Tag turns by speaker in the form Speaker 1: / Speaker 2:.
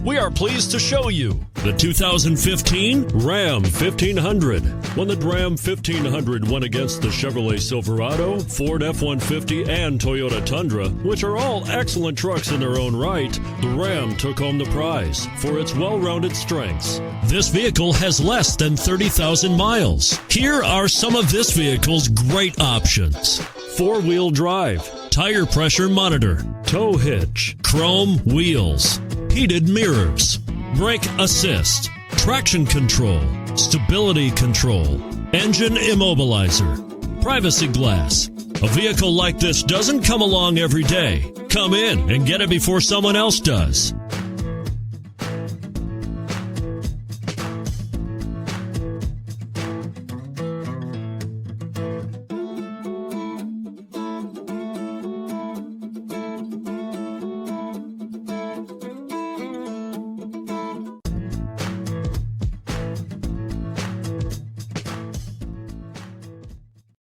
Speaker 1: we are pleased to show you the 2015 Ram 1500. When the Ram 1500 went against the Chevrolet Silverado, Ford F-150, and Toyota Tundra, which are all excellent trucks in their own right, the Ram took home the prize for its well-rounded strengths. This vehicle has less than 30,000 miles. Here are some of this vehicle's great options: four-wheel drive, tire pressure monitor, tow hitch, chrome wheels, heated mirrors, brake assist, traction control, stability control, engine immobilizer, privacy glass. A vehicle like this doesn't come along every day. Come in and get it before someone else does.